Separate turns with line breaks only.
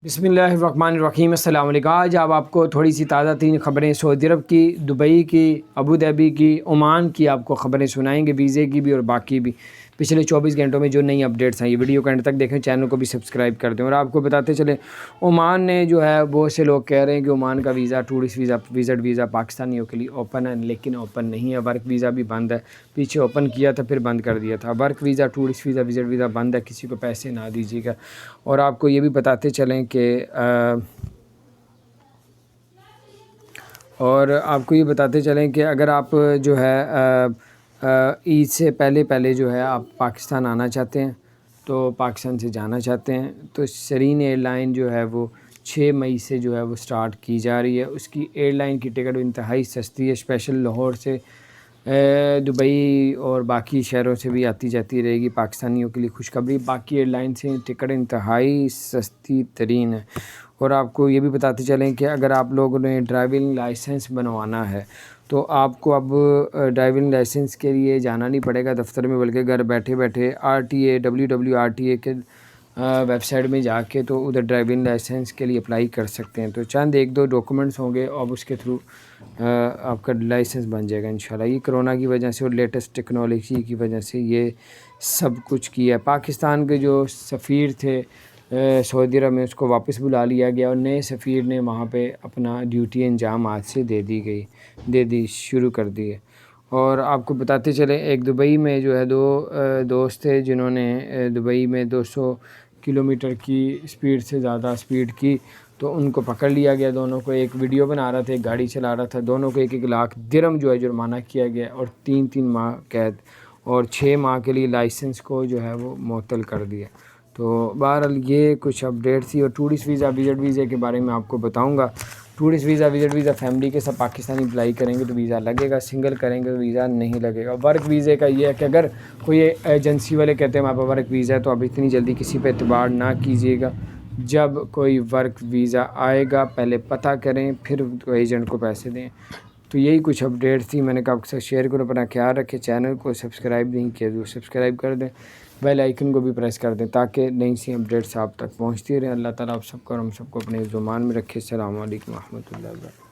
बिस्मिल्लाहिर्रहमानिर्रहीम। अस्सलाम वालेकुम। आज आप को थोड़ी सी ताज़ा तीन खबरें सऊदी अरब की, दुबई की, अबू धाबी की, ओमान की आपको खबरें सुनाएंगे, वीज़े की भी और बाकी भी पिछले 24 घंटों में जो नई अपडेट्स हैं। ये वीडियो के एंड तक देखें, चैनल को भी सब्सक्राइब कर दें। और आपको बताते चले, ओमान ने जो है बहुत से लोग कह रहे हैं कि ओमान का visa, tourist visa, visit visa पाकिस्तानियों के लिए ओपन है, लेकिन ओपन नहीं है। वर्क वीज़ा भी बंद है। पीछे ओपन किया था फिर बंद कर दिया था। Work visa, tourist visa, visit visa बंद है, किसी को पैसे ना दीजिएगा। और आपको ये भी बताते चलें कि अगर आप जो है ईद से पहले जो है आप पाकिस्तान आना चाहते हैं, तो पाकिस्तान से जाना चाहते हैं, तो सरीन एयरलाइन जो है वो 6 मई से जो है वो स्टार्ट की जा रही है। उसकी एयरलाइन की टिकट इंतहाई सस्ती है। स्पेशल लाहौर से दुबई और बाकी शहरों से भी आती जाती रहेगी। पाकिस्तानियों के लिए खुशखबरी, बाकी एयरलाइन से टिकट इंतहाई सस्ती तरीन है। और आपको ये भी बताते चलें कि अगर आप लोगों ने ड्राइविंग लाइसेंस बनवाना है, तो आपको अब ड्राइविंग लाइसेंस के लिए जाना नहीं पड़ेगा दफ्तर में, बल्कि घर बैठे बैठे RTA के वेबसाइट में जाके तो उधर ड्राइविंग लाइसेंस के लिए अप्लाई कर सकते हैं। तो चंद एक दो डॉक्यूमेंट्स होंगे और उसके थ्रू आपका लाइसेंस बन जाएगा इंशाल्लाह। ये कोरोना की वजह से और लेटेस्ट टेक्नोलॉजी की वजह से ये सब कुछ किया है। पाकिस्तान के जो सफ़ीर थे सऊदी अरब में, उसको वापस बुला लिया गया और नए सफ़ीर ने वहाँ पे अपना ड्यूटी अंजाम आज से दे दी शुरू कर दी है। और आपको बताते चले, एक दुबई में जो है दो दोस्त थे जिन्होंने दुबई में 200 किलोमीटर की स्पीड से ज़्यादा स्पीड की, तो उनको पकड़ लिया गया। दोनों को, एक वीडियो बना रहा था, एक गाड़ी चला रहा था, दोनों को 1-1 लाख दिरहम जो है जुर्माना किया गया और 3-3 माह कैद और 6 माह के लिए लाइसेंस को जो है वो मुअत्तल कर दिया। तो बहरहाल ये कुछ अपडेट थी। और टूरिस्ट वीज़ा, विज़िट वीज़े के बारे में आपको बताऊँगा। Tourist visa, visit visa family के सब पाकिस्तानी अप्लाई करेंगे तो वीज़ा लगेगा, सिंगल करेंगे तो वीज़ा नहीं लगेगा। वर्क वीज़े का ये है कि अगर कोई एजेंसी वाले कहते हैं हमारे पास वर्क वीज़ा है, तो आप इतनी जल्दी किसी पे एतबार ना कीजिएगा। जब कोई वर्क वीज़ा आएगा पहले पता करें, फिर तो एजेंट को पैसे दें। तो यही कुछ अपडेट थी, मैंने कहा आपके साथ शेयर करो। अपना ख्याल रखें। चैनल को सब्सक्राइब नहीं किया तो सब्सक्राइब कर दें, बेल आइकन को भी प्रेस कर दें, ताकि नई सी अपडेट्स आप तक पहुँचती रहें। अल्लाह ताला आप सबको और हम सबको अपने ज़ुबान में रखे। अस्सलामु अलैकुम व रहमतुल्लाहि व बरकातहू।